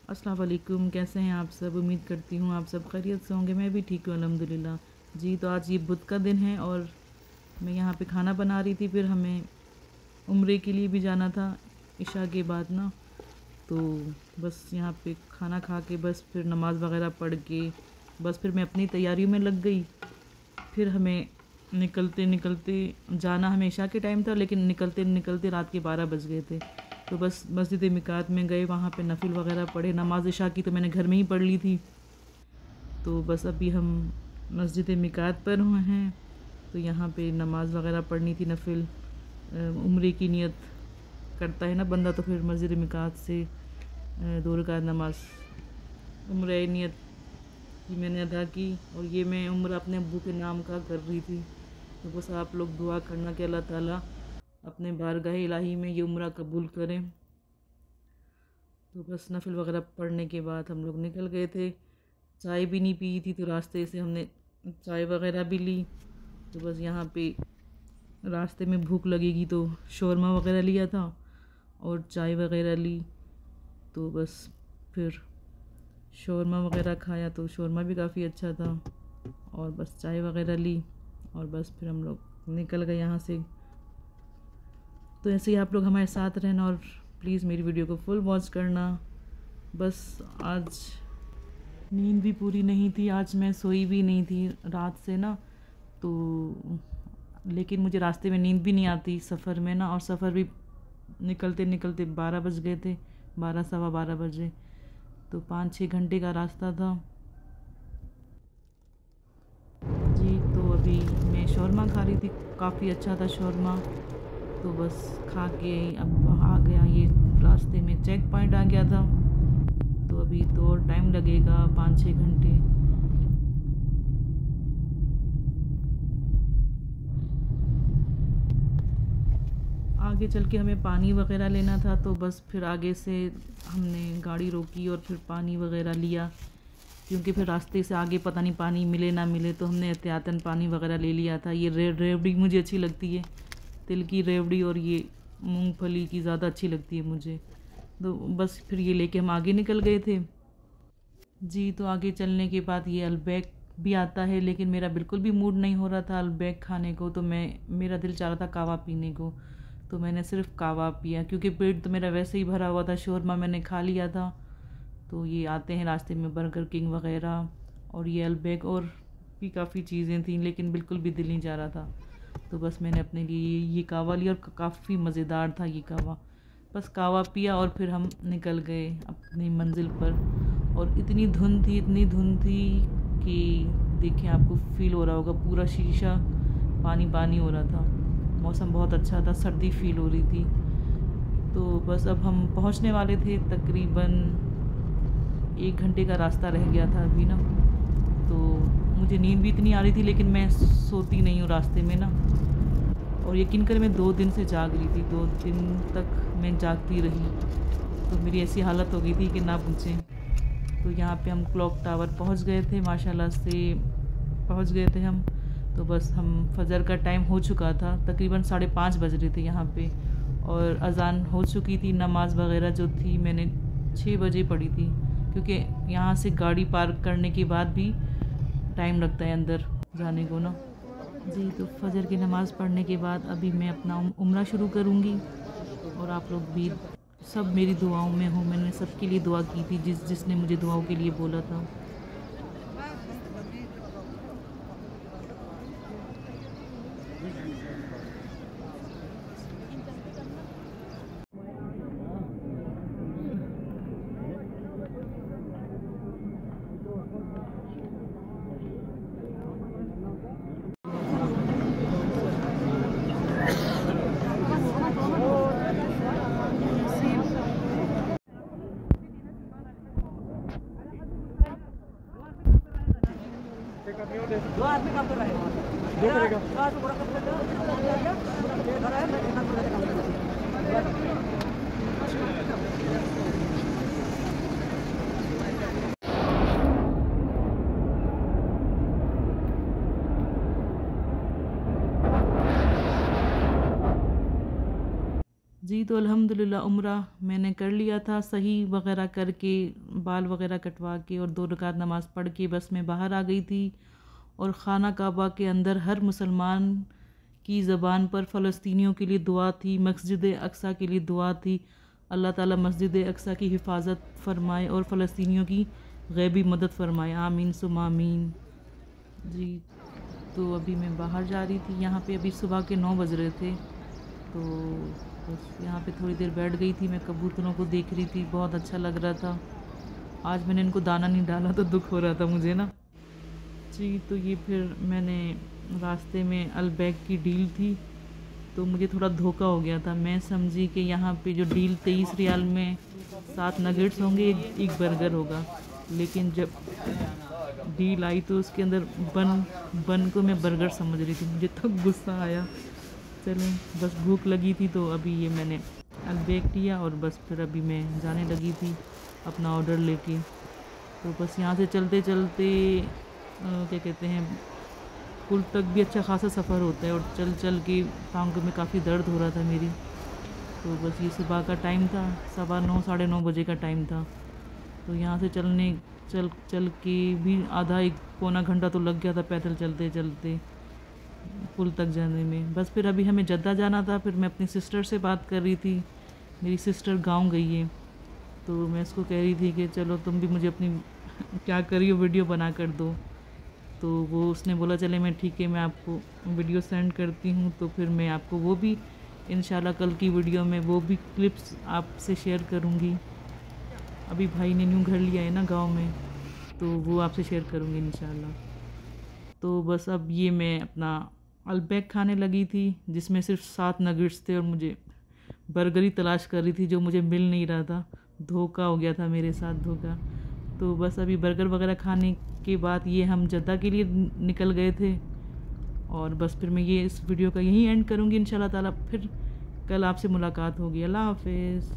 अस्सलाम वालेकुम। कैसे हैं आप सब? उम्मीद करती हूँ आप सब खैरियत से होंगे। मैं भी ठीक हूँ अल्हम्दुलिल्लाह। जी, तो आज ये बुध का दिन है और मैं यहाँ पे खाना बना रही थी। फिर हमें उम्रे के लिए भी जाना था इशा के बाद ना, तो बस यहाँ पे खाना खा के बस फिर नमाज़ वग़ैरह पढ़ के बस फिर मैं अपनी तैयारियों में लग गई। फिर हमें निकलते निकलते जाना हमें इशा के टाइम था, लेकिन निकलते निकलते रात के 12 बज गए थे। तो बस मस्जिद मिकात में गए, वहाँ पे नफिल वग़ैरह पढ़े। नमाज इशा की तो मैंने घर में ही पढ़ ली थी। तो बस अभी हम मस्जिद मिकात पर हुए हैं, तो यहाँ पे नमाज वग़ैरह पढ़नी थी नफिल। उम्रे की नियत करता है ना बंदा, तो फिर मस्जिद मिकात से 2 रकात नमाज उम्रे नियत कि मैंने अदा की। और ये मैं उम्र अपने अब्बू के नाम का कर रही थी। तो बस आप लोग दुआ करना कि अल्लाह ताला अपने बारगाह इलाही में ये उम्र कबूल करें। तो बस नफिल वगैरह पढ़ने के बाद हम लोग निकल गए थे। चाय भी नहीं पी थी, तो रास्ते से हमने चाय वगैरह भी ली। तो बस यहाँ पे रास्ते में भूख लगेगी तो शौरमा वगैरह लिया था और चाय वगैरह ली। तो बस फिर शौरमा वगैरह खाया, तो शौरमा भी काफ़ी अच्छा था। और बस चाय वगैरह ली और बस फिर हम लोग निकल गए यहाँ से। तो ऐसे ही आप लोग हमारे साथ रहना और प्लीज़ मेरी वीडियो को फुल वॉच करना। बस आज नींद भी पूरी नहीं थी, आज मैं सोई भी नहीं थी रात से ना, तो लेकिन मुझे रास्ते में नींद भी नहीं आती सफ़र में ना। और सफ़र भी निकलते निकलते 12 बज गए थे, 12 सवा 12 बजे। तो 5-6 घंटे का रास्ता था जी। तो अभी मैं शौरमा खा रही थी, काफ़ी अच्छा था शौरमा। तो बस खा के अब आ गया, ये रास्ते में चेक पॉइंट आ गया था। तो अभी तो और टाइम लगेगा, 5-6 घंटे। आगे चल के हमें पानी वगैरह लेना था, तो बस फिर आगे से हमने गाड़ी रोकी और फिर पानी वगैरह लिया, क्योंकि फिर रास्ते से आगे पता नहीं पानी मिले ना मिले, तो हमने एहतियातन पानी वगैरह ले लिया था। ये रेवड़ी मुझे अच्छी लगती है, तिल की रेवड़ी, और ये मूंगफली की ज़्यादा अच्छी लगती है मुझे। तो बस फिर ये लेके हम आगे निकल गए थे जी। तो आगे चलने के बाद ये अलबैक भी आता है, लेकिन मेरा बिल्कुल भी मूड नहीं हो रहा था अलबैक खाने को। तो मेरा दिल चाह रहा था कावा पीने को, तो मैंने सिर्फ कावा पिया, क्योंकि पेट तो मेरा वैसे ही भरा हुआ था, शौरमा मैंने खा लिया था। तो ये आते हैं रास्ते में बर्गर किंग वगैरह और ये अलबैक और भी काफ़ी चीज़ें थी, लेकिन बिल्कुल भी दिल नहीं जा रहा था। तो बस मैंने अपने लिए ये कावा लिया और काफ़ी मज़ेदार था ये कावा। बस कावा पिया और फिर हम निकल गए अपनी मंजिल पर। और इतनी धुंध थी कि देखिए आपको फील हो रहा होगा, पूरा शीशा पानी पानी हो रहा था। मौसम बहुत अच्छा था, सर्दी फील हो रही थी। तो बस अब हम पहुंचने वाले थे, तकरीबन 1 घंटे का रास्ता रह गया था अभी ना। तो मुझे नींद भी इतनी आ रही थी, लेकिन मैं सोती नहीं हूँ रास्ते में ना। और यकीन कर मैं 2 दिन से जाग रही थी, 2 दिन तक मैं जागती रही। तो मेरी ऐसी हालत हो गई थी कि ना पूछें। तो यहाँ पे हम क्लॉक टावर पहुँच गए थे, माशाल्लाह से पहुँच गए थे हम। तो बस हम फजर का टाइम हो चुका था, तकरीबन 5:30 बज रहे थे यहाँ पे, और अज़ान हो चुकी थी। नमाज वगैरह जो थी मैंने 6 बजे पढ़ी थी, क्योंकि यहाँ से गाड़ी पार्क करने के बाद भी टाइम लगता है अंदर जाने को ना जी। तो फजर की नमाज़ पढ़ने के बाद अभी मैं अपना उम्रा शुरू करूँगी। और आप लोग भी सब मेरी दुआओं में हो, मैंने सबके लिए दुआ की थी जिसने मुझे दुआओं के लिए बोला था। दो आदमी काम कर रहे हैं, दो करेगा जी तो अल्हम्दुलिल्लाह उम्रा मैंने कर लिया था सही वगैरह करके, बाल वगैरह कटवा के और 2 रकात नमाज़ पढ़ के बस मैं बाहर आ गई थी। और खाना काबा के अंदर हर मुसलमान की ज़बान पर फ़लस्तीनियों के लिए दुआ थी, मस्जिद अक्सा के लिए दुआ थी। अल्लाह ताला मस्जिद अक्सा की हिफाजत फरमाए और फ़लस्तीनियों की गैबी मदद फरमाए, आमीन सुम्मा आमीन। जी तो अभी मैं बाहर जा रही थी, यहाँ पे अभी सुबह के 9 बज रहे थे, तो बस यहाँ पे थोड़ी देर बैठ गई थी। मैं कबूतरों को देख रही थी, बहुत अच्छा लग रहा था। आज मैंने इनको दाना नहीं डाला तो दुख हो रहा था मुझे ना। जी तो ये फिर मैंने रास्ते में अलबैग की डील थी, तो मुझे थोड़ा धोखा हो गया था। मैं समझी कि यहाँ पे जो डील 23 रियाल में 7 नगेट्स होंगे, एक बर्गर होगा, लेकिन जब डील आई तो उसके अंदर बन को मैं बर्गर समझ रही थी। मुझे तब गुस्सा आया। चलें, बस भूख लगी थी तो अभी ये मैंने अलबैग लिया और बस फिर अभी मैं जाने लगी थी अपना ऑर्डर लेके। तो बस यहाँ से चलते चलते क्या कहते हैं, पुल तक भी अच्छा खासा सफ़र होता है और चल चल के टांगों में काफ़ी दर्द हो रहा था मेरी। तो बस ये सुबह का टाइम था, 9:15 साढ़े 9 बजे का टाइम था। तो यहाँ से चल के भी आधा एक पौना घंटा तो लग गया था पैदल चलते चलते पुल तक जाने में। बस फिर अभी हमें जद्दा जाना था। फिर मैं अपनी सिस्टर से बात कर रही थी, मेरी सिस्टर गांव गई है, तो मैं उसको कह रही थी कि चलो तुम भी मुझे अपनी क्या करी हो वीडियो बना कर दो। तो वो उसने बोला चले मैं ठीक है, मैं आपको वीडियो सेंड करती हूँ। तो फिर मैं आपको वो भी इंशाल्लाह कल की वीडियो में वो भी क्लिप्स आपसे शेयर करूँगी। अभी भाई ने न्यू घर लिया है ना गांव में, तो वो आपसे शेयर करूँगी इंशाल्लाह। तो बस अब ये मैं अपना अलबैग खाने लगी थी जिसमें सिर्फ 7 नगेट्स थे और मुझे बर्गर ही तलाश कर रही थी जो मुझे मिल नहीं रहा था। धोखा हो गया था मेरे साथ, धोखा। तो बस अभी बर्गर वगैरह खाने के बाद ये हम जद्दा के लिए निकल गए थे। और बस फिर मैं ये इस वीडियो का यहीं एंड करूँगी इंशाल्लाह ताला। फिर कल आपसे मुलाकात होगी। अल्लाह हाफ़िज़।